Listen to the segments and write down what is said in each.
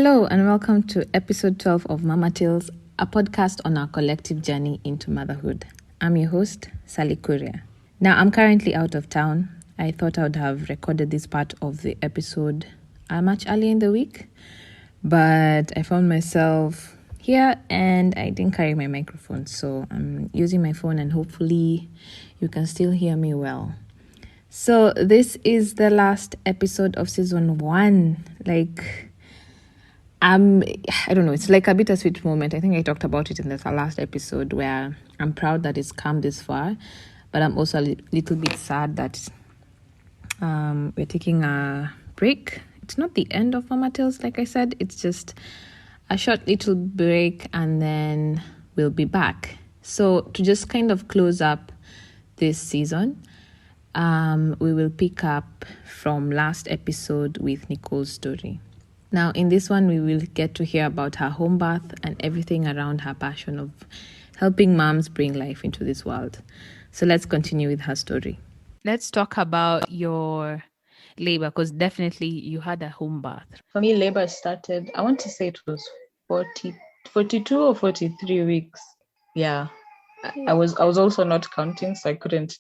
Hello and welcome to episode 12 of Mama Tales, a podcast on our collective journey into motherhood. I'm your host, Sally Kuria. Now, I'm currently out of town. I thought I would have recorded this part of the episode much earlier in the week, but I found myself here and I didn't carry my microphone, so I'm using my phone and hopefully you can still hear me well. So this is the last episode of season 1. I don't know, it's like a bittersweet moment. I think I talked about it in the last episode where I'm proud that it's come this far, but I'm also a little bit sad that we're taking a break. It's not the end of Mama Tales, like I said. It's just a short little break and then we'll be back. So to just kind of close up this season, we will pick up from last episode with Nicole's story. Now, in this one, we will get to hear about her home birth and everything around her passion of helping moms bring life into this world. So let's continue with her story. Let's talk about your labor, because definitely you had a home birth. For me, labor started, I want to say it was 42 or 43 weeks. Yeah. I was also not counting, so I couldn't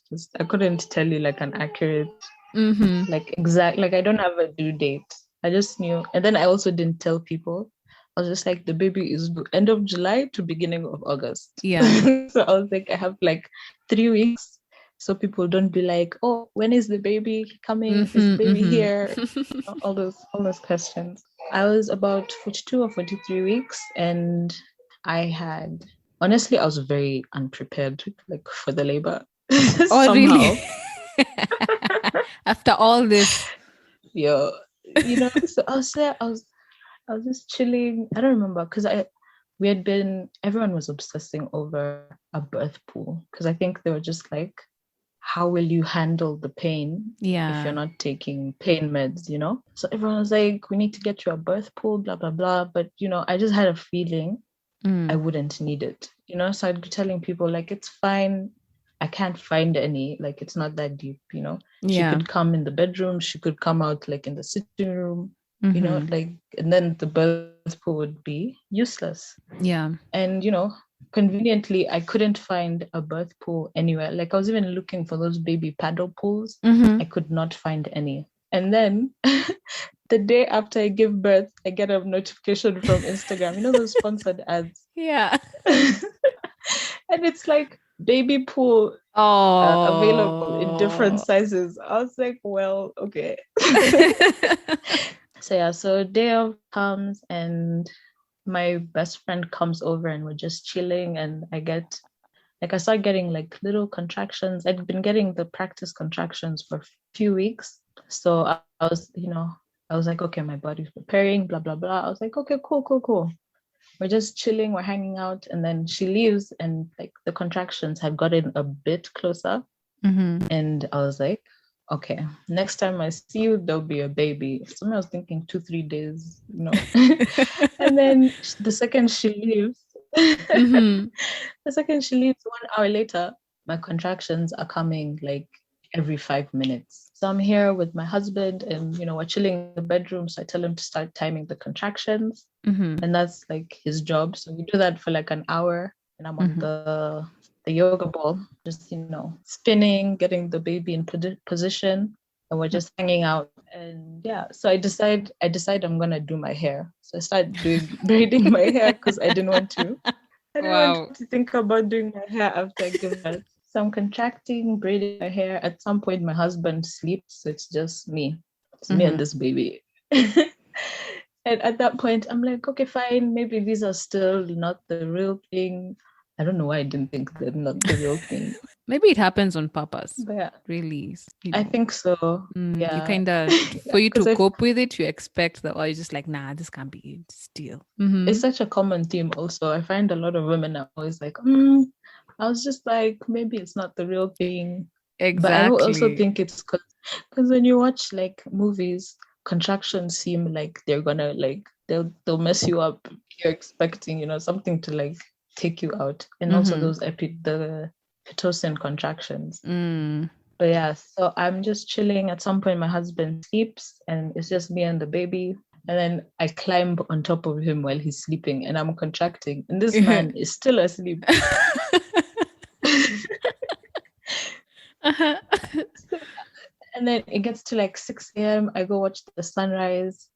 tell you like an accurate, I don't have a due date. I just knew. And then I also didn't tell people. I was just like, the baby is end of July to beginning of August. Yeah. So I was like, I have like 3 weeks. So people don't be like, oh, when is the baby coming? Is the baby here? All those questions. I was about 42 or 43 weeks and honestly, I was very unprepared for the labor. Oh, really? After all this. Yeah. So I was there, I was just chilling. I don't remember because everyone was obsessing over a birth pool because I think they were just like, how will you handle the pain if you're not taking pain meds, So everyone was like, we need to get you a birth pool, blah, blah, blah. But, I just had a feeling I wouldn't need it, So I'd be telling people like, it's fine. I can't find any, like, it's not that deep, She could come in the bedroom. She could come out like in the sitting room, and then the birth pool would be useless. Yeah. And, conveniently, I couldn't find a birth pool anywhere. Like I was even looking for those baby paddle pools. I could not find any. And then the day after I give birth, I get a notification from Instagram, those sponsored ads. Yeah. And it's like baby pool available in different sizes. I was like, well, okay. So day of comes and my best friend comes over and we're just chilling and I start getting like little contractions. I'd been getting the practice contractions for a few weeks. So I was like, okay, my body's preparing, blah, blah, blah. I was like, okay, cool. We're just chilling, we're hanging out. And then she leaves and like the contractions had gotten a bit closer. And I was like, okay, next time I see you, there'll be a baby. So I was thinking 2-3 days, And then the second she leaves, the second she leaves, 1 hour later, my contractions are coming like every 5 minutes. So I'm here with my husband and, we're chilling in the bedroom. So I tell him to start timing the contractions. And that's like his job. So we do that for like an hour and I'm on the yoga ball, just, spinning, getting the baby in position. And we're just hanging out. And yeah, so I decide I'm going to do my hair. So I started braiding my hair because I didn't want to. I didn't want to think about doing my hair after I give birth. So I'm contracting, braiding my hair. At some point, my husband sleeps. So it's just me. It's me and this baby. And at that point, I'm like, okay, fine. Maybe these are still not the real thing. I don't know why I didn't think they're not the real thing. Maybe it happens on purpose. But yeah. Really. I think so. Yeah. You kind of, for you to cope with it, you expect that, or you're just like, nah, this can't be it still. It's such a common theme also. I find a lot of women are always like, I was just like, maybe it's not the real thing. Exactly. But I also think it's because when you watch like movies, contractions seem like they're gonna like they'll mess you up. You're expecting, something to like take you out. And also those the Pitocin contractions. But yeah, so I'm just chilling. At some point my husband sleeps and it's just me and the baby. And then I climb on top of him while he's sleeping and I'm contracting. And this man is still asleep. And then it gets to like 6 a.m. I go watch the sunrise.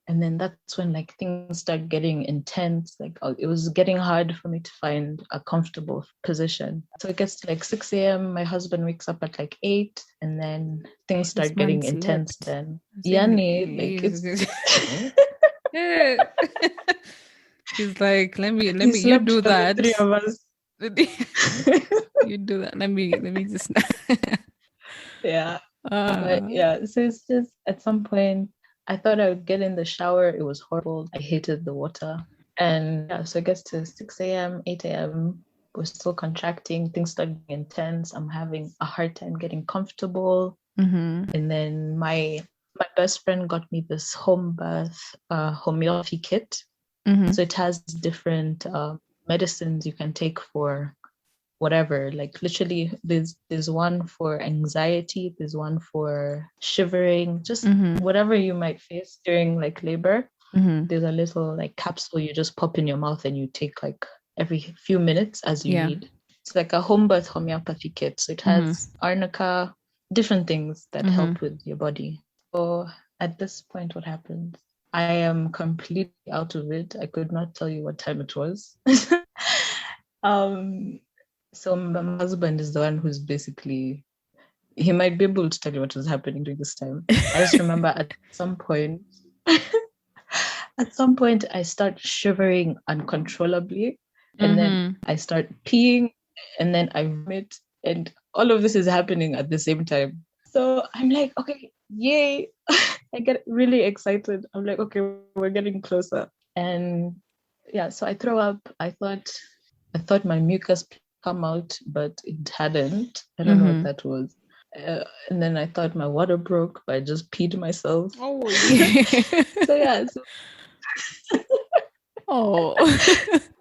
And then that's when like things start getting intense. Like it was getting hard for me to find a comfortable position. So it gets to like 6 a.m. My husband wakes up at like 8, and then things start getting intense. Then Yani, like it's he's like, let me you do that. The 3 of us. You do that. Let me just yeah. But yeah, so it's just at some point I thought I would get in the shower. It was horrible. I hated the water. And yeah, so it gets to 6 a.m., 8 a.m. We're still contracting. Things start getting intense. I'm having a hard time getting comfortable. And then my best friend got me this home birth homeopathy kit. So it has different medicines you can take for whatever, like literally there's one for anxiety, there's one for shivering, just whatever you might face during like labor. There's a little like capsule you just pop in your mouth and you take like every few minutes as you need. It's like a home birth homeopathy kit. So it has arnica, different things that help with your body. So at this point, what happens? I am completely out of it. I could not tell you what time it was. So my husband is the one who's basically, he might be able to tell you what was happening during this time. I just remember at some point I start shivering uncontrollably, and then I start peeing, and then I vomit, and all of this is happening at the same time. So I'm like, okay, yay. I get really excited. I'm like, okay, we're getting closer. And yeah, so I throw up. I thought my mucus come out, but it hadn't. I don't know what that was. And then I thought my water broke, but I just peed myself. Oh, yeah. So yeah.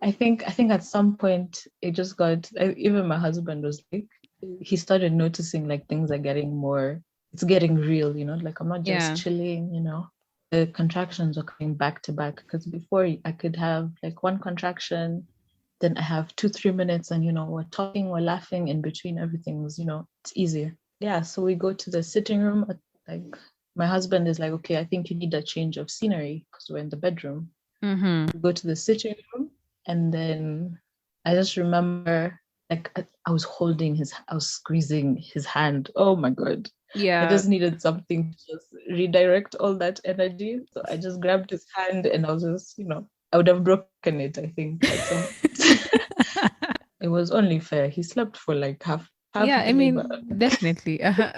I think at some point it just got. Even my husband was like, he started noticing like things are getting more. It's getting real, like I'm not just chilling, The contractions are coming back to back, because before I could have like one contraction, then I have 2-3 minutes, and we're talking, we're laughing in between. Everything's it's easier. Yeah, so we go to the sitting room. Like my husband is like, okay, I think you need a change of scenery because we're in the bedroom. We go to the sitting room, and then I just remember like I was squeezing his hand. Oh my god. Yeah. I just needed something to just redirect all that energy. So I just grabbed his hand and I was just, I would have broken it, I think. It was only fair. He slept for like half yeah, I mean, definitely. Yeah,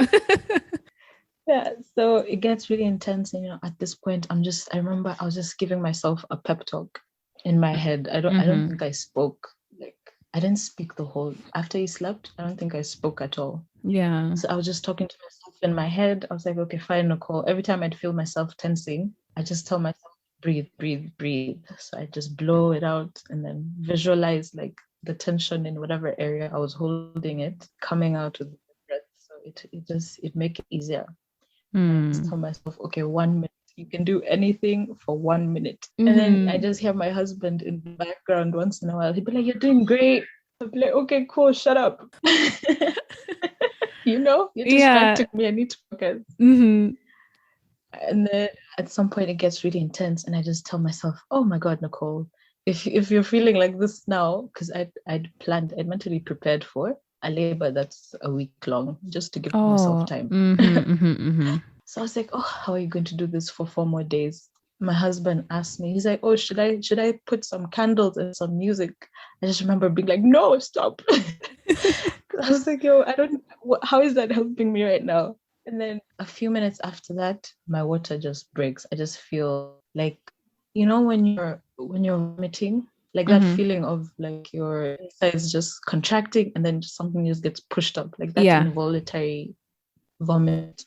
so it gets really intense. And at this point, I remember I was just giving myself a pep talk in my head. I don't think I spoke. Like I didn't speak the whole after he slept. I don't think I spoke at all. Yeah. So I was just talking to myself in my head. I was like, okay, fine, Nicole. Every time I'd feel myself tensing, I just tell myself, breathe, breathe, breathe. So I just blow it out and then visualize like the tension in whatever area I was holding it coming out with the breath. So it make it easier. I just tell myself, okay, 1 minute. You can do anything for 1 minute. And then I just hear my husband in the background once in a while. He'd be like, you're doing great. I'd be like, okay, cool, shut up. You distracted me. I need to focus. And then at some point it gets really intense, and I just tell myself, oh my God, Nicole, if you're feeling like this now, because I'd mentally prepared for a labor that's a week long, just to give myself time. So I was like, oh, how are you going to do this for 4 more days? My husband asked me, he's like, oh, should I put some candles and some music? I just remember being like, no, stop. I was like, yo, how is that helping me right now? And then a few minutes after that, my water just breaks. I just feel like, when you're vomiting, like that feeling of like your insides just contracting and then something just gets pushed up, like that involuntary vomit.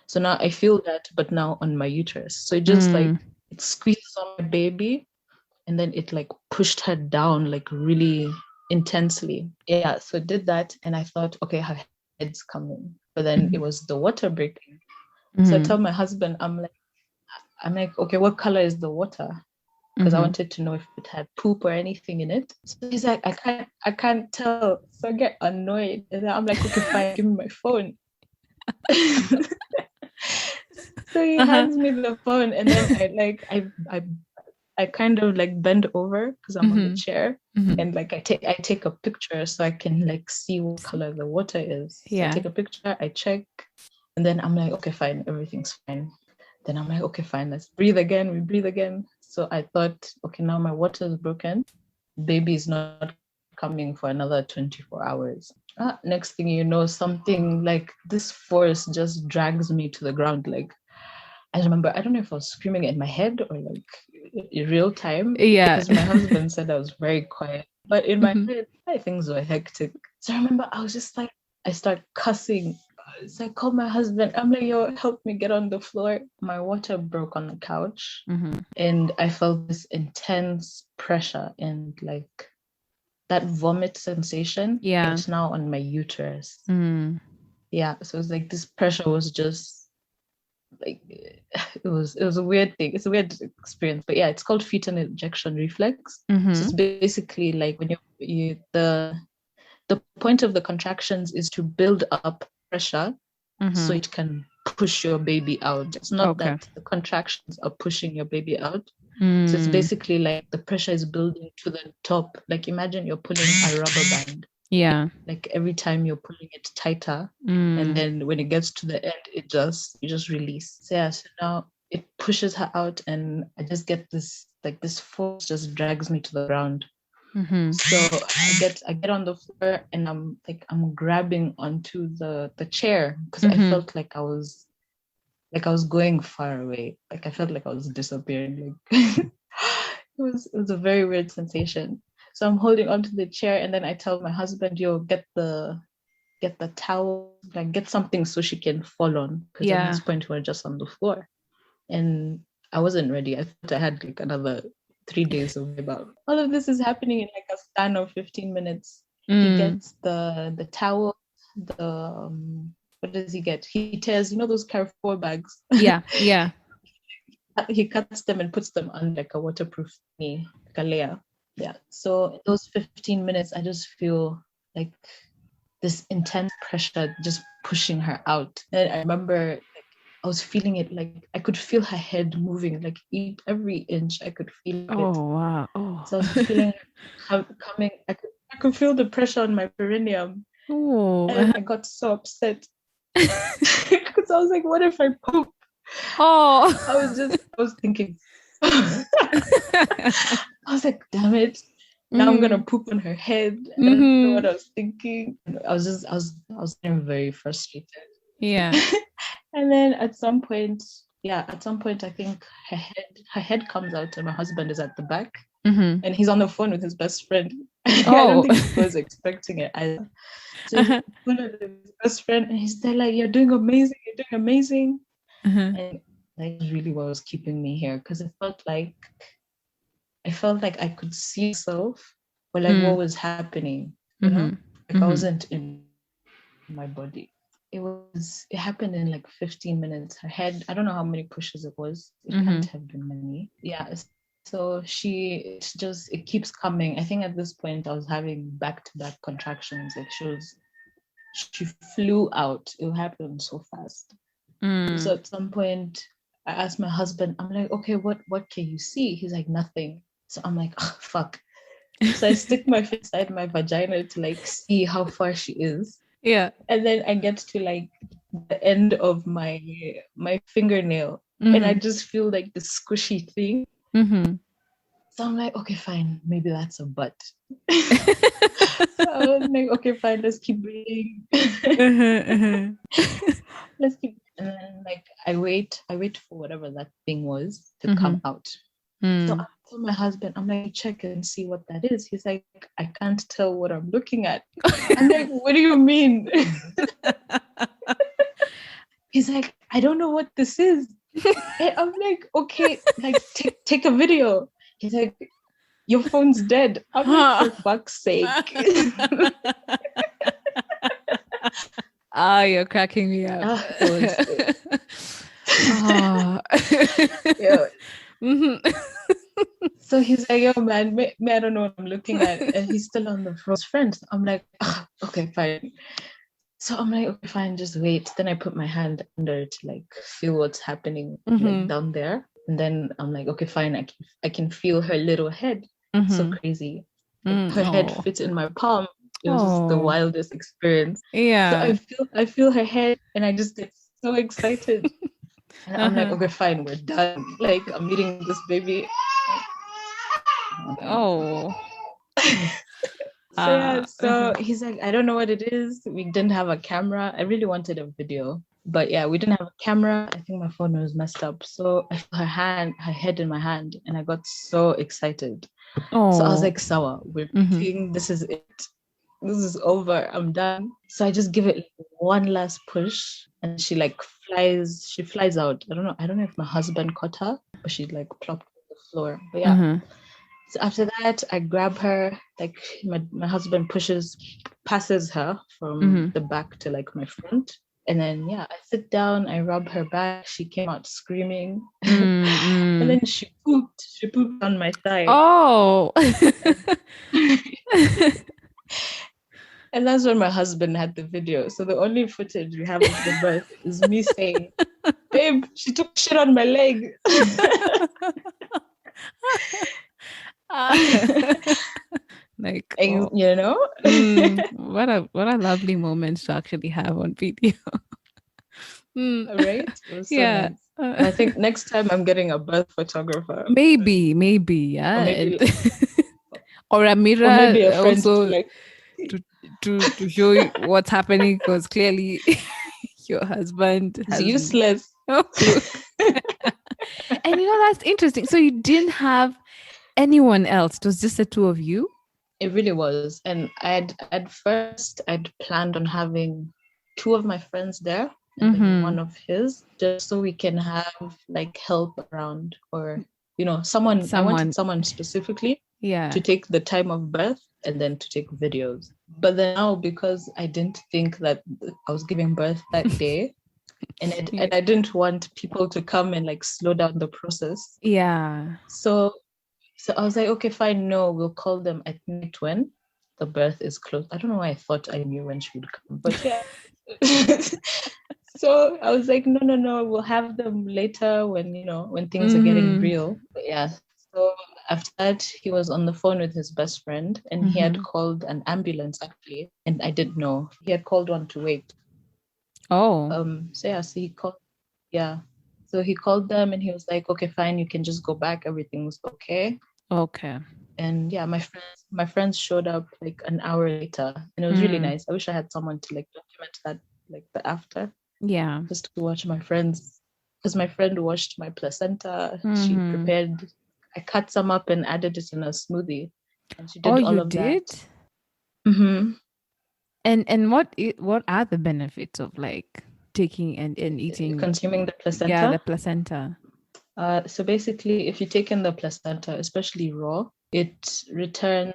So now I feel that, but now on my uterus. So it just like it squeezes on my baby, and then it like pushed her down like really intensely. Yeah, so it did that, and I thought, okay, her head's coming, but then it was the water breaking. So I tell my husband, I'm like, I'm like, okay, what color is the water? Because I wanted to know if it had poop or anything in it. So he's like, I can't tell. So I get annoyed. And I'm like, okay, fine, give me my phone. So he hands me the phone, and then I kind of like bend over because I'm on the chair, and like I take a picture so I can like see what color the water is. So I take a picture, I check, and then I'm like, okay, fine, everything's fine. Then I'm like, okay, fine, let's breathe again. We breathe again. So I thought, okay, now my water is broken. Baby is not coming for another 24 hours. Next thing you know, something like this force just drags me to the ground. Like, I remember, I don't know if I was screaming in my head or like in real time. Yeah. Because my husband said I was very quiet. But in my head, things were hectic. So I remember I was just like, I start cussing. So I called my husband. I'm like, yo, help me get on the floor. My water broke on the couch. And I felt this intense pressure and like that vomit sensation. Yeah. It's now on my uterus. Yeah. So it's like this pressure was just like it was a weird thing. It's a weird experience. But yeah, it's called fetal ejection reflex. So it's basically like when you the point of the contractions is to build up pressure so it can push your baby out. It's not that the contractions are pushing your baby out. So it's basically like the pressure is building to the top. Like imagine you're pulling a rubber band. Yeah. Like every time you're pulling it tighter, and then when it gets to the end, you just release. So yeah, so now it pushes her out, and I just get this force just drags me to the ground. So I get on the floor, and I'm grabbing onto the chair because I felt like I was going far away. Like I felt like I was disappearing. Like it was a very weird sensation. So I'm holding onto the chair, and then I tell my husband, yo, get the towel, like get something so she can fall on. Because at this point we're just on the floor. And I wasn't ready. I thought I had like another 3 days of about all of this is happening in like a span of 15 minutes. He gets the towel, what does he get? He tears, those Carrefour bags. Yeah. He cuts them and puts them on like a waterproof thingy, like a layer. Yeah. So in those 15 minutes, I just feel like this intense pressure just pushing her out. And I remember like, I was feeling it, like I could feel her head moving, like every inch I could feel it. Oh, wow. Oh. So I was feeling coming. I could feel the pressure on my perineum. Oh. And I got so upset because I was like, what if I poop? Oh. I was thinking. I was like, damn it. Now I'm gonna poop on her head. I don't know what I was thinking. I was getting very frustrated. Yeah. And then at some point I think her head comes out, and my husband is at the back, and he's on the phone with his best friend. I don't think he was expecting it either. So he's with his best friend, and he's there like, you're doing amazing. And that's really what was keeping me here, because I felt like I could see myself, but like what was happening, like I wasn't in my body. It happened in like 15 minutes. Her head, I don't know how many pushes it was. It can't have been many. Yeah. So it keeps coming. I think at this point I was having back-to-back contractions. Like she flew out. It happened so fast. So at some point I asked my husband, I'm like, okay, what can you see? He's like, nothing. So I'm like, oh, fuck. So I stick my face inside my vagina to like see how far she is. Yeah. And then I get to like the end of my fingernail, and I just feel like the squishy thing. So I'm like, okay, fine, maybe that's a butt. So I was like, okay, fine, let's keep breathing. Let's keep, and then like I wait for whatever that thing was to come out. So I told my husband, I'm like, check and see what that is. He's like, I can't tell what I'm looking at. I'm like, what do you mean? He's like, I don't know what this is. And I'm like, okay, like take a video. He's like, your phone's dead. I'm like, for fuck's sake. You're cracking me up. Oh. Yeah. Mhm. So he's like, yo, man, I don't know what I'm looking at. And he's still on the phone with his friends. I'm like, okay, fine. So I'm like, okay, fine, just wait. Then I put my hand under to like feel what's happening like down there. And then I'm like, okay, fine, I can feel her little head. So crazy. Like her head Oh. fits in my palm. It was just the Oh. wildest experience. So Yeah. I feel her head and I just get so excited. And I'm like, Uh-huh. okay, fine, we're done. Like I'm meeting this baby. Oh. So yeah, so Uh-huh. he's like, I don't know what it is. We didn't have a camera. I really wanted a video, but yeah, we didn't have a camera. I think my phone was messed up. So I felt her head in my hand, and I got so excited. So I was Oh. like, Sawa, we're meeting. This is it. This is over. I'm done. So I just give it one last push, and she like flies. She flies out. I don't know. I don't know if my husband caught her, but she like plopped on the floor. But yeah. So after that, I grab her, like my husband passes her from the back to like my front. And then, yeah, I sit down, I rub her back. She came out screaming. And then she pooped. She pooped on my thigh. Oh. And that's when my husband had the video. So the only footage we have of the birth is me saying, babe, she took shit on my leg. Like, And, oh, you know? what a lovely moment to actually have on video. Right? It was so Yeah. nice. And I think next time I'm getting a birth photographer. Maybe, Or yeah. maybe Or a or maybe a mirror friend to also like to show you what's happening, because clearly your husband it's has useless. no clue. And that's interesting. So you didn't have anyone else. It was just the two of you? It really was. And I'd planned on having two of my friends there and then one of his, just so we can have like help around, or someone. I wanted someone specifically Yeah. to take the time of birth and then to take videos. But then now, because I didn't think that I was giving birth that day, and I didn't want people to come and like slow down the process. Yeah. So I was like, okay, fine, no, we'll call them at night when the birth is closed. I don't know why I thought I knew when she would come, but yeah. So I was like, no, we'll have them later when when things are getting real. But yeah. So after that, he was on the phone with his best friend, and he had called an ambulance actually, and I didn't know. He had called one to wait. Oh. So yeah, so he called. Yeah. So he called them and he was like, okay, fine, you can just go back. Everything's okay. Okay. And yeah, my friends showed up like an hour later, and it was really nice. I wish I had someone to like document that, like the after. Yeah. Just to watch my friends, because my friend washed my placenta. She prepared. I cut some up and added it in a smoothie, and she did all you of did? that. Mm-hmm. And what are the benefits of like taking and eating, consuming the placenta? Yeah, the placenta. So basically, if you take in the placenta, especially raw, it returns,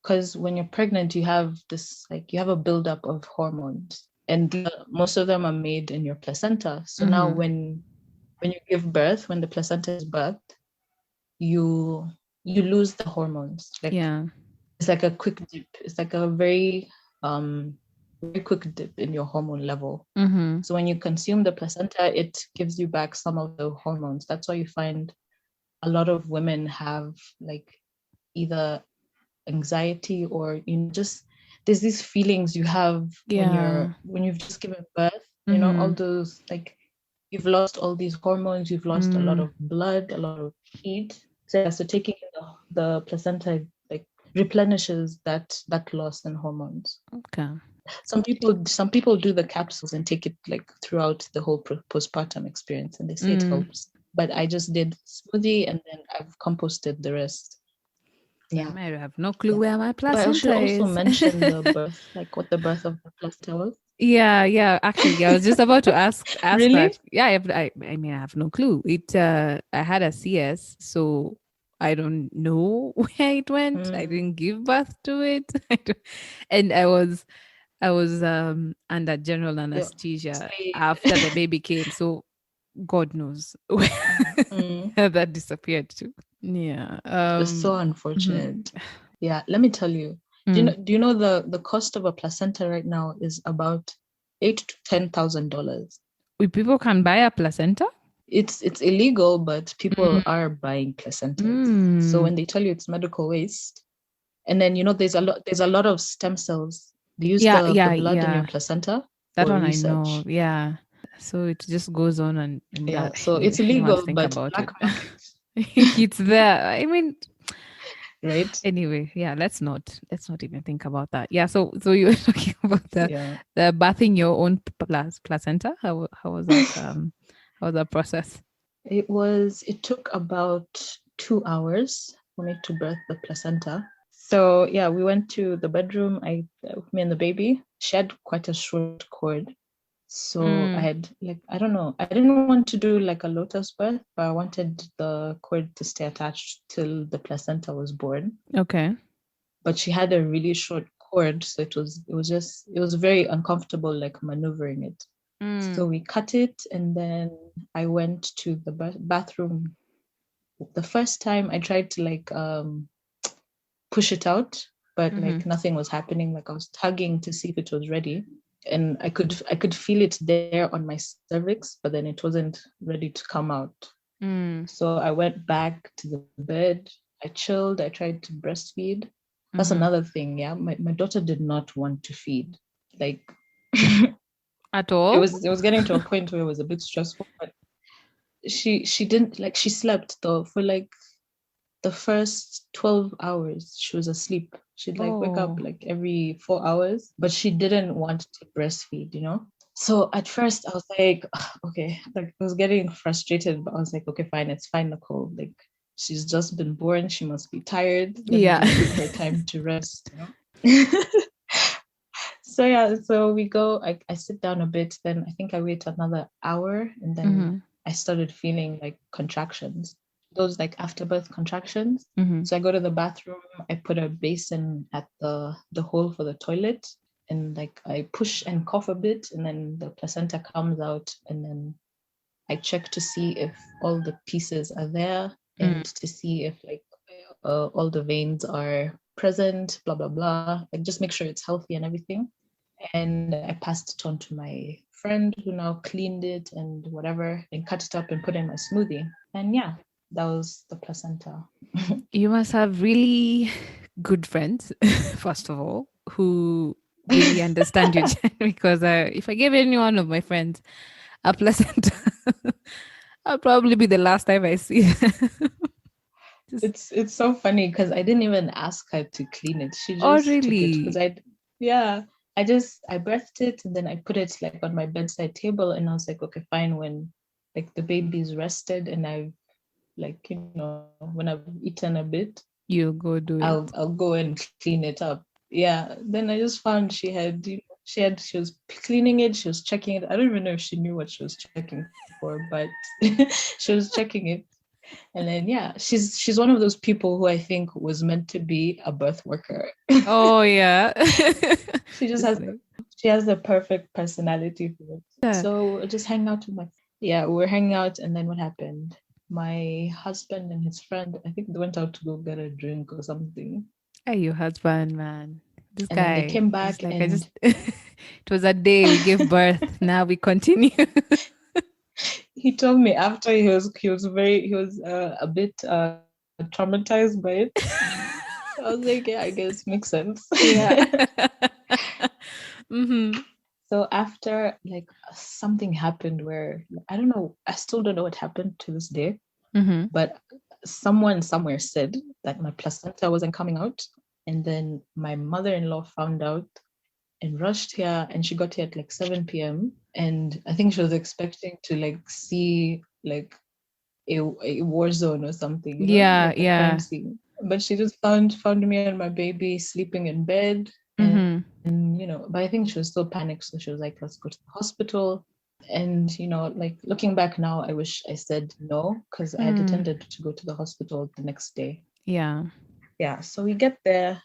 because when you're pregnant, you have this you have a buildup of hormones, and most of them are made in your placenta. So now when you give birth, when the placenta is birthed, you lose the hormones. Yeah. It's like a quick dip. It's like a very quick dip in your hormone level. So when you consume the placenta, it gives you back some of the hormones. That's why you find a lot of women have like either anxiety or just there's these feelings you have when you've just given birth. All those like you've lost all these hormones, you've lost a lot of blood, a lot of heat. So taking the placenta like replenishes that loss in hormones. Okay. Some people do the capsules and take it like throughout the whole postpartum experience, and they say it helps. But I just did smoothie and then I've composted the rest. Yeah. I have no clue where my But I should placenta also is. mention the birth, like what the birth of the placenta was. Yeah. Actually, I was just about to ask Really? that. Yeah, I mean, I have no clue. I had a CS, so I don't know where it went. I didn't give birth to it. And I was under general anesthesia after the baby came. So God knows where that disappeared to. Yeah. It was so unfortunate. Yeah, let me tell you. Do you know the cost of a placenta right now is about $8,000 to $10,000. People can buy a placenta? It's illegal, but people are buying placentas. So when they tell you it's medical waste, and then there's a lot of stem cells. They use Yeah, the yeah, blood in your yeah. placenta That for one I know. research. Yeah. So it just goes on and Yeah, that so you it's you must illegal, think but about black it. market, It's there. I mean, right? anyway, yeah, let's not even think about that. Yeah, so you were talking about Yeah. the bathing your own placenta. How was that how was that process? It took about 2 hours for me to birth the placenta. So yeah, we went to the bedroom. Me and the baby. She had quite a short cord. So I had I don't know, I didn't want to do like a lotus birth, but I wanted the cord to stay attached till the placenta was born. Okay. But she had a really short cord, so it was very uncomfortable like maneuvering it. So we cut it, and then I went to the bathroom. The first time I tried to push it out, but like nothing was happening. Like I was tugging to see if it was ready, and I could feel it there on my cervix, but then it wasn't ready to come out. So I went back to the bed. I chilled. I tried to breastfeed. That's another thing. Yeah, my daughter did not want to feed. Like At it all? was it was getting to a point where it was a bit stressful. But she didn't like she slept though for like the first 12 hours. She was asleep. She'd like wake up Oh. like every 4 hours, but she didn't want to breastfeed. So at first I was like, okay, like I was getting frustrated, but I was like, okay, fine, it's fine, Nicole. Like she's just been born, she must be tired. Let me Yeah. just give her time to rest. So yeah, so we go, I sit down a bit, then I think I wait another hour, and then I started feeling like contractions, those like afterbirth contractions. So I go to the bathroom, I put a basin at the hole for the toilet, and like I push and cough a bit, and then the placenta comes out, and then I check to see if all the pieces are there, and to see if like all the veins are present, blah blah blah. Like just make sure it's healthy and everything. And I passed it on to my friend, who now cleaned it and whatever, and cut it up and put it in my smoothie. And yeah, that was the placenta. You must have really good friends, first of all, who really understand your journey. Because if I gave any one of my friends a placenta, I'll probably be the last time I see them. It's so funny because I didn't even ask her to clean it. She Oh, just took it because really? I birthed it, and then I put it like on my bedside table, and I was like, okay, fine, when like the baby's rested and I've like when I've eaten a bit, You'll go do I'll it. I'll go and clean it up. Yeah. Then I just found she was cleaning it, she was checking it. I don't even know if she knew what she was checking for, but she was checking it. And then yeah, she's one of those people who I think was meant to be a birth worker. Oh, yeah. She just Just has like, she has the perfect personality for it. yeah. So I just hang out with my yeah, we were hanging out, and then what happened? My husband and his friend, I think they went out to go get a drink or something. Hey, your husband, man. This And then they guy, came just back like, and it was a day we gave birth. Now we continue. he told me after he was a bit traumatized by it. I was like, yeah, I guess makes sense. Yeah. Mm-hmm. So after like something happened where I don't know, I still don't know what happened to this day, Mm-hmm. but someone somewhere said that my placenta wasn't coming out. And then my mother-in-law found out and rushed here, and she got here at like 7 p.m. And I think she was expecting to like see like a war zone or something, Yeah, like a crime yeah. scene. But she just found me and my baby sleeping in bed, Mm-hmm. and but I think she was still panicked, so she was like, "Let's go to the hospital." And like looking back now, I wish I said no, because I had intended to go to the hospital the next day. Yeah. Yeah, so we get there,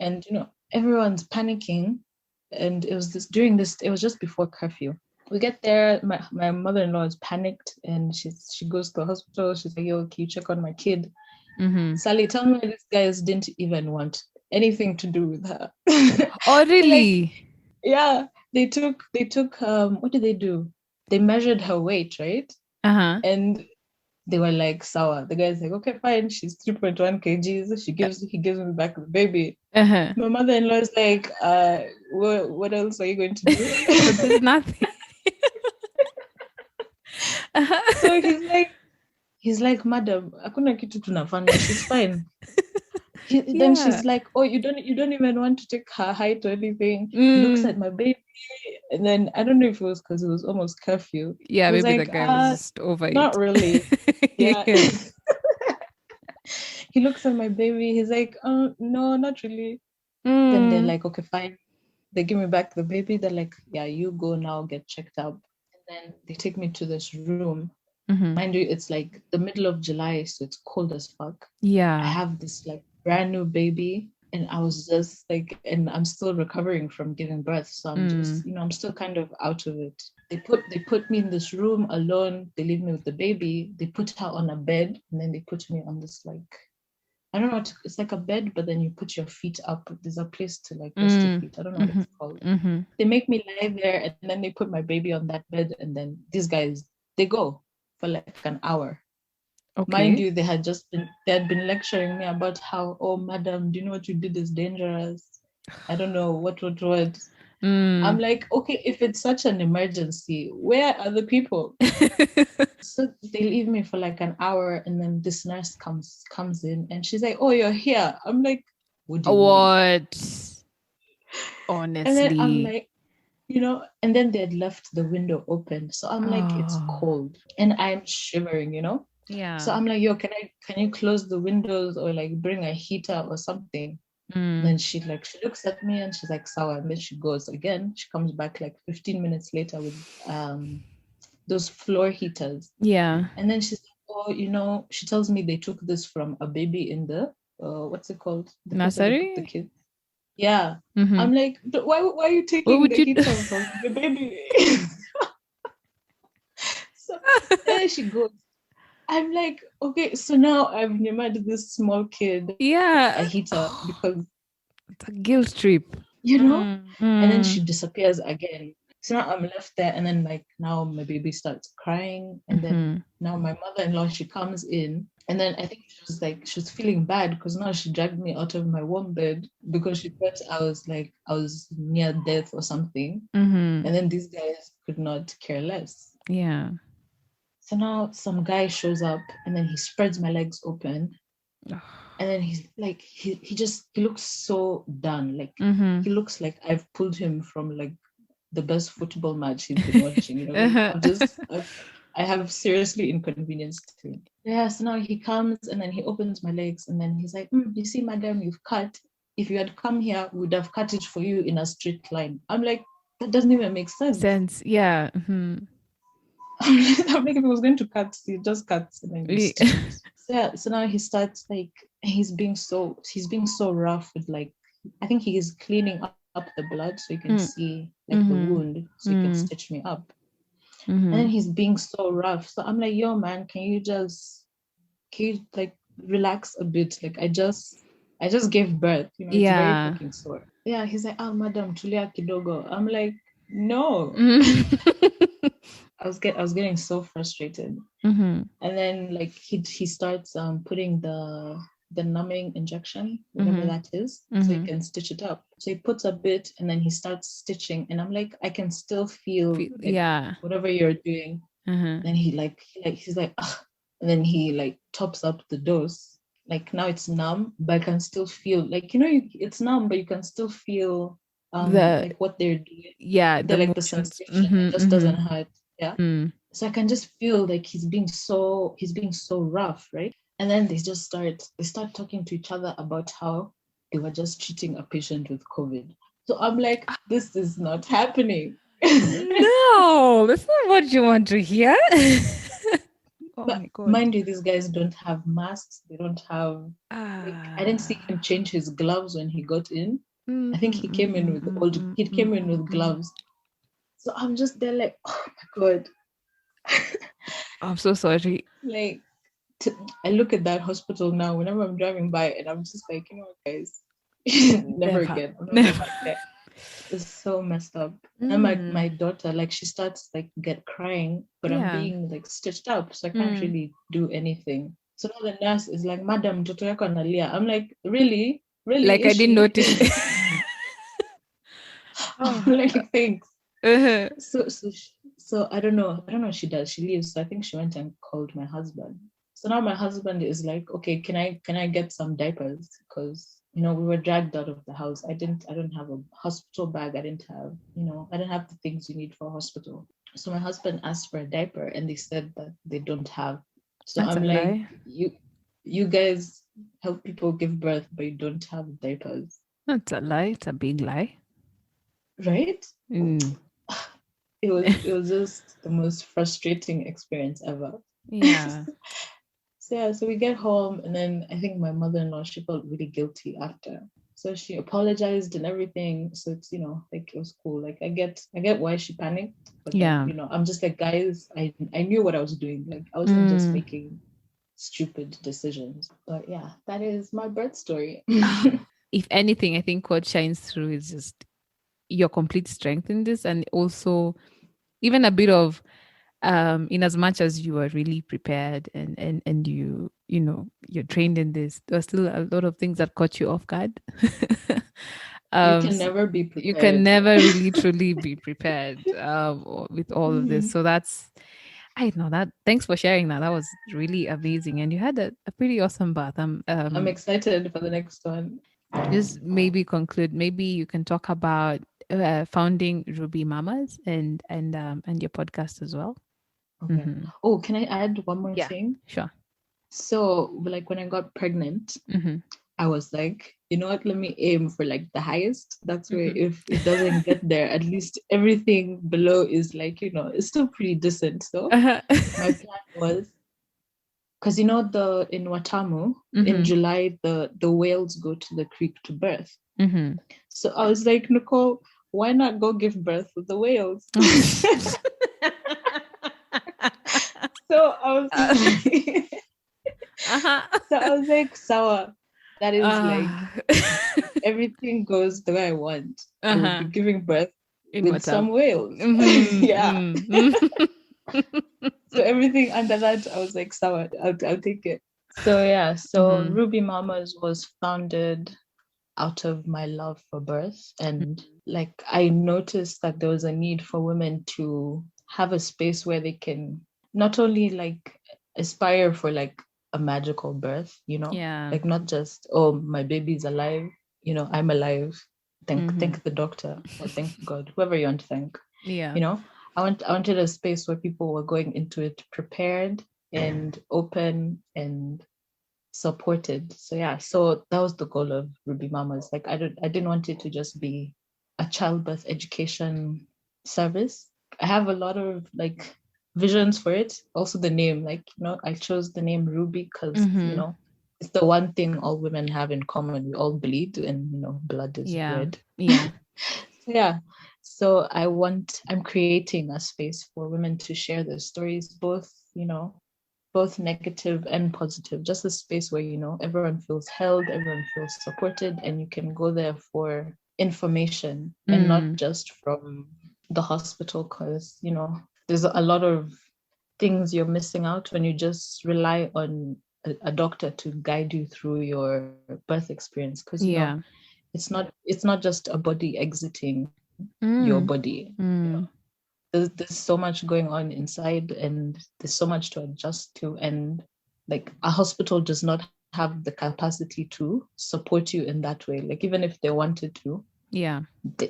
and everyone's panicking, and it was just before curfew. We get there, my mother-in-law is panicked and she goes to the hospital. She's like, yo, can you check on my kid? Sally, tell me these guys didn't even want anything to do with her. Oh, Like, really? yeah, they took what did they do? They measured her weight, right? Uh-huh. And they were like, sour. The guy's like, okay, fine, she's 3.1 kgs. He gives me back the baby. Uh-huh. My mother-in-law is like, what else are you going to do? There's nothing. So he's like, madam, hakuna kitu tunafanya. She's fine. Then she's like, oh, you don't even want to take her height or anything. He looks at my baby, and then I don't know if it was because it was almost curfew. Yeah, He was maybe the like, guy was just over it. not really. Yeah. Yeah. He looks at my baby. He's like, no, not really. Then they're like, okay, fine. They give me back the baby. They're like, yeah, you go now, get checked up. And then they take me to this room. Mind you, it's like the middle of July, so it's cold as fuck. Yeah. I have this like brand new baby, and I was just like, and I'm still recovering from giving birth, so I'm just, I'm still kind of out of it. They put me in this room alone. They leave me with the baby. They put her on a bed, and then they put me on this like, I don't know what it's like a bed, but then you put your feet up. There's a place to like rest your feet. I don't know what it's called. They make me lie there, and then they put my baby on that bed, and then these guys, they go for like an hour. Okay. Mind you, they had been lecturing me about how, oh, madam, do you know what you did is dangerous? I don't know what. I'm like, okay, if it's such an emergency, where are the people? So they leave me for like an hour, and then this nurse comes in, and she's like, oh, you're here. I'm like, what do you mean? What? Honestly. And then I'm like, and then they had left the window open. So I'm like, it's cold and I'm shivering, Yeah. So I'm like, yo, can you close the windows or like bring a heater or something? Then she looks at me and she's like, sour. And then she goes again. She comes back like 15 minutes later with those floor heaters. Yeah. And then she's like, oh, she tells me they took this from a baby in the what's it called? The place that they put the Nursery? kids. Yeah. I'm like, why are you taking the heater from the baby? So there she goes. I'm like, okay, so now I've reminded this small kid a heater because it's a guilt trip. And then she disappears again. So now I'm left there, and then like now my baby starts crying, and then now my mother-in-law, she comes in, and then I think she was feeling bad because now she dragged me out of my warm bed because she thought I was near death or something. And then these guys could not care less. Yeah. So now some guy shows up, and then he spreads my legs open. And then he's like, he looks so done. Like he looks like I've pulled him from like the best football match he's been watching. I have seriously inconvenienced him. Yeah, so now he comes and then he opens my legs and then he's like, you see, madam, you've cut. If you had come here, we would have cut it for you in a straight line. I'm like, that doesn't even make sense. Yeah. I'm like, if he was going to cut, he just cuts and then you so now he starts like he's being so rough with like, I think he is cleaning up the blood so you can see like the wound so you can stitch me up. And then he's being so rough. So I'm like, yo man, can you like relax a bit? Like I just gave birth, it's very fucking sore. Yeah, he's like, madam, tulia kidogo. I'm like, no. I was getting so frustrated. And then like he starts putting the numbing injection, whatever that is, so he can stitch it up. So he puts a bit and then he starts stitching, and I'm like, I can still feel whatever you're doing. Then he's like, ugh. And then he like tops up the dose. Like now it's numb, but I can still feel like, it's numb, but you can still feel like what they're doing. Yeah, the sensation just doesn't hurt. Yeah. So I can just feel like he's being so rough, right? And then they start talking to each other about how they were just treating a patient with COVID. So I'm like, this is not happening. No, that's not what you want to hear. Oh my God. Mind you, these guys don't have masks. They don't have I didn't see him change his gloves when he got in. I think he came in with gloves. So I'm just there like, oh my God. I'm so sorry. Like, I look at that hospital now whenever I'm driving by, and I'm just like, you know what, guys, never Never. again. I'm not going Never. back there. It's so messed up. And Mm, my daughter, like, she starts like get crying, but I'm yeah. being like stitched up, so I can't really do anything. So now the nurse is like, Madam, mtoto yako analia. I'm like, really? Really? Like I Is didn't she? notice. Oh. I'm like, thanks. Uh-huh. So I don't know. I don't know what she does. She leaves. So I think she went and called my husband. So now my husband is like, okay, can I get some diapers? Because we were dragged out of the house. I don't have a hospital bag. I didn't have, I didn't have the things you need for a hospital. So my husband asked for a diaper and they said that they don't have. So That's a I'm like, lie. you guys help people give birth, but you don't have diapers. That's a lie. It's a big lie. Right? Mm. It was just the most frustrating experience ever. Yeah. So we get home, and then I think my mother-in-law, she felt really guilty after. So she apologized and everything. So it's, like it was cool. Like I get why she panicked, but then, Yeah. I'm just like, guys, I knew what I was doing. Like I wasn't just Mm. making stupid decisions. But yeah, that is my birth story. If anything, I think what shines through is just your complete strength in this, and also even a bit of in as much as you are really prepared and you're trained in this, there are still a lot of things that caught you off guard. You can So never be you can prepared. never really truly be prepared with all of this. Mhm. So that's, I know that. Thanks for sharing that. That was really amazing, and you had a pretty awesome bath. I'm excited for the next one. Just maybe conclude. Maybe you can talk about founding Ruby Mamas and your podcast as well. Okay. Mm-hmm. Oh, can I add one more Yeah, thing? sure. So, like when I got pregnant, Mm-hmm. I was like, you know what? Let me aim for like the highest. That's where Mm-hmm. if it doesn't get there, at least everything below is like, it's still pretty decent. So Uh-huh. my plan was because the in Watamu in Mm-hmm. July the whales go to the creek to birth. Mm-hmm. So I was like, Nicole, why not go give birth with the whales? So I was like, Uh-huh. so I was like, Sawa, that is like Uh, everything goes the way I want. I will be uh-huh. giving birth In with what some time? whales. Yeah. Mm-hmm. So everything under that, I was like, Sawa, I'll take it. So yeah, so Mm-hmm. Ruby Mamas was founded out of my love for birth. And like I noticed that there was a need for women to have a space where they can not only like aspire for like a magical birth, Yeah. like not just, oh, my baby's alive, I'm alive. Mm-hmm. Thank the doctor or thank God, whoever you want to thank. Yeah. You know, I wanted a space where people were going into it prepared and open and supported. So yeah, so that was the goal of Ruby Mamas. Like I didn't want it to just be a childbirth education service. I have a lot of like visions for it. Also the name, like I chose the name Ruby because Mm-hmm. it's the one thing all women have in common. We all bleed and blood is Yeah. red. Yeah. So yeah. So I'm creating a space for women to share their stories, both negative and positive, just a space where everyone feels held, everyone feels supported, and you can go there for information and not Mm. just from the hospital, because there's a lot of things you're missing out when you just rely on a doctor to guide you through your birth experience, because Yeah. it's not just a body exiting your Mm. body. Mm. There's so much going on inside, and there's so much to adjust to, and like a hospital does not have the capacity to support you in that way. Like even if they wanted to, Yeah.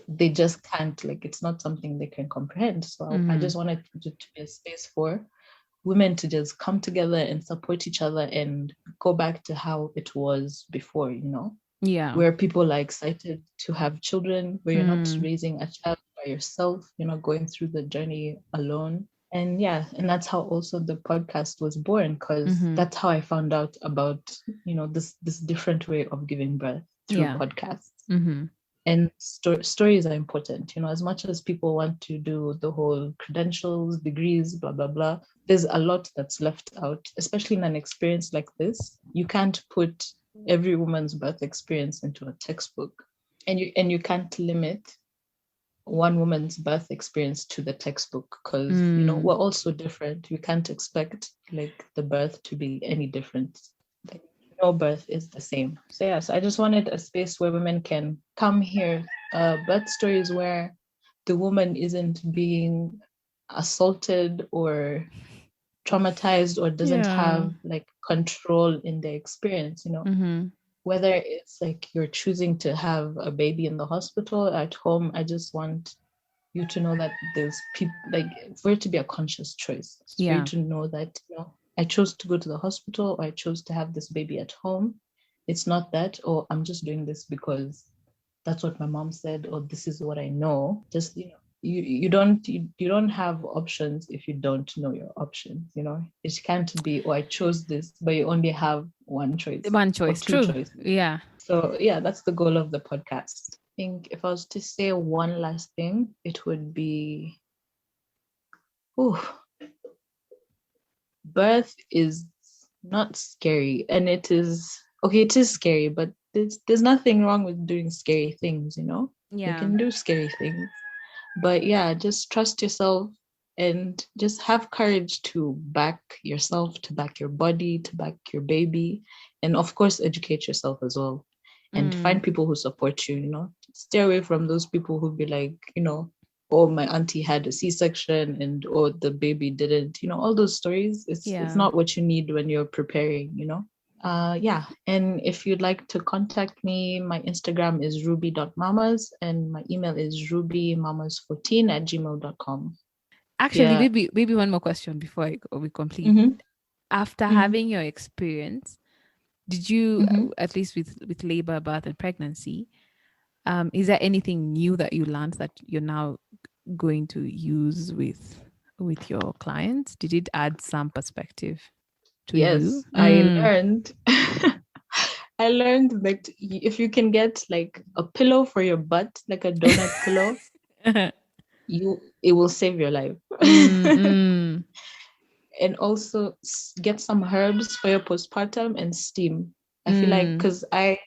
they just can't. Like it's not something they can comprehend. So I Mm-hmm. just wanted to be a space for women to just come together and support each other and go back to how it was before, Yeah. where people are excited to have children, where you're not Mm. raising a child by yourself, you're not going through the journey alone. And yeah, and that's how also the podcast was born, because Mm-hmm. that's how I found out about, this different way of giving birth through Yeah. podcasts. Mm-hmm. And stories are important, as much as people want to do the whole credentials, degrees, blah, blah, blah. There's a lot that's left out, especially in an experience like this. You can't put every woman's birth experience into a textbook, and you can't limit one woman's birth experience to the textbook, because we're all so different. You can't expect like the birth to be any different. Like, no birth is the same. So yes, I just wanted a space where women can come here, birth stories where the woman isn't being assaulted or traumatized or doesn't have like control in their experience, whether it's like you're choosing to have a baby in the hospital, at home. I just want you to know that there's people, like, for it to be a conscious choice, for you to know that I chose to go to the hospital, or I chose to have this baby at home. It's not that, or I'm just doing this because that's what my mom said, or this is what I know. Just you don't have options if you don't know your options. It can't be, I chose this, but you only have one choice or two choices. So that's the goal of the podcast. I think if I was to say one last thing, it would be birth is not scary, and it is scary, but there's nothing wrong with doing scary things. You can do scary things, but just trust yourself and just have courage to back yourself, to back your body, to back your baby, and of course educate yourself as well, and find people who support you. Stay away from those people who be like, oh, my auntie had a C-section and the baby didn't, all those stories. It's not what you need when you're preparing. And if you'd like to contact me, my Instagram is ruby.mamas and my email is rubymamas14@gmail.com. Actually, maybe one more question before we complete. After having your experience, did you, at least with labor, birth, and pregnancy, is there anything new that you learned that you're now going to use with your clients? Did it add some perspective to you? Yes, I learned. I learned that if you can get like a pillow for your butt, like a donut pillow, it will save your life. And also get some herbs for your postpartum and steam. I feel like, because I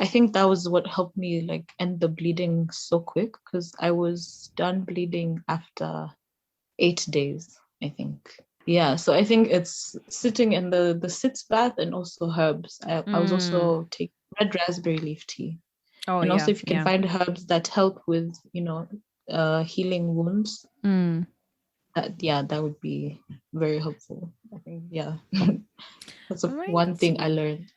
think that was what helped me like end the bleeding so quick, because I was done bleeding after 8 days, I think. So I think it's sitting in the sitz bath and also herbs. I was also taking red raspberry leaf tea. And also if you can find herbs that help with, healing wounds, that would be very helpful. I think, that's one thing I learned.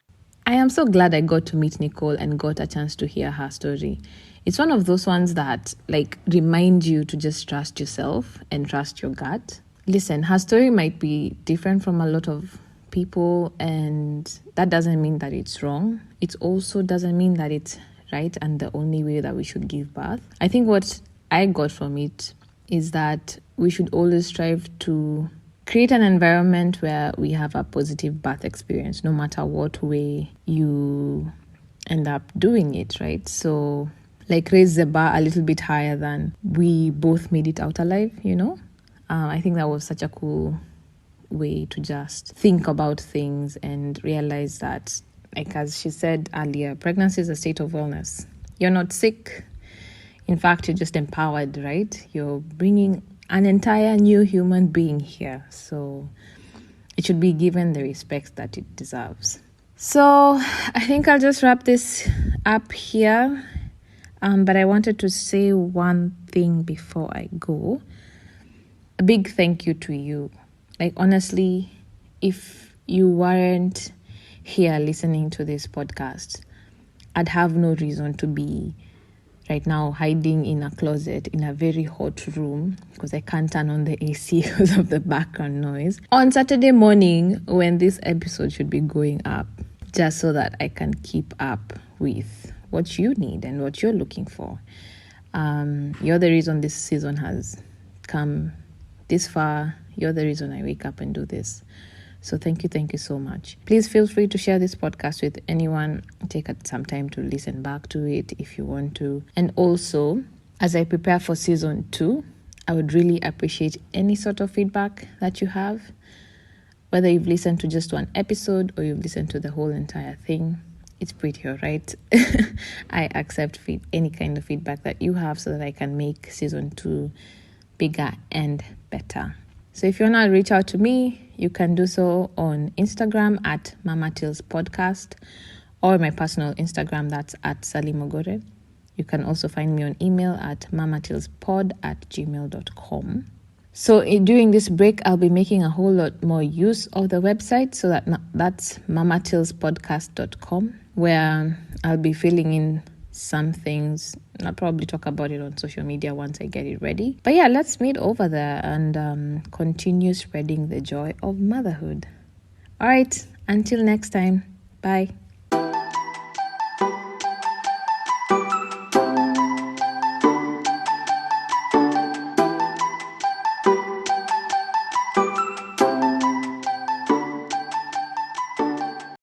I am so glad I got to meet Nicole and got a chance to hear her story. It's one of those ones that like remind you to just trust yourself and trust your gut. Listen, her story might be different from a lot of people, and that doesn't mean that it's wrong. It also doesn't mean that it's right and the only way that we should give birth. I think what I got from it is that we should always strive to create an environment where we have a positive birth experience, no matter what way you end up doing it, right? So like raise the bar a little bit higher than we both made it out alive, I think that was such a cool way to just think about things and realize that, like as she said earlier, pregnancy is a state of wellness. You're not sick. In fact, you're just empowered, right? You're bringing an entire new human being here. So it should be given the respect that it deserves. So I think I'll just wrap this up here. But I wanted to say one thing before I go. A big thank you to you. Like, honestly, if you weren't here listening to this podcast, I'd have no reason to be right now hiding in a closet in a very hot room because I can't turn on the AC because of the background noise on Saturday morning when this episode should be going up, just so that I can keep up with what you need and what you're looking for. You're the reason this season has come this far. You're the reason I wake up and do this. So thank you so much. Please feel free to share this podcast with anyone. Take some time to listen back to it if you want to. And also, as I prepare for season 2, I would really appreciate any sort of feedback that you have. Whether you've listened to just one episode or you've listened to the whole entire thing, it's pretty all right. I accept any kind of feedback that you have so that I can make season 2 bigger and better. So if you want to reach out to me, you can do so on Instagram at Mama Tales Podcast, or my personal Instagram, that's at Salimogore. You can also find me on email at mamatillspod@gmail.com. So during this break, I'll be making a whole lot more use of the website. So that's mamatillspodcast.com, where I'll be filling in some things. I'll probably talk about it on social media once I get it ready. But yeah, let's meet over there and continue spreading the joy of motherhood. All right, until next time. Bye.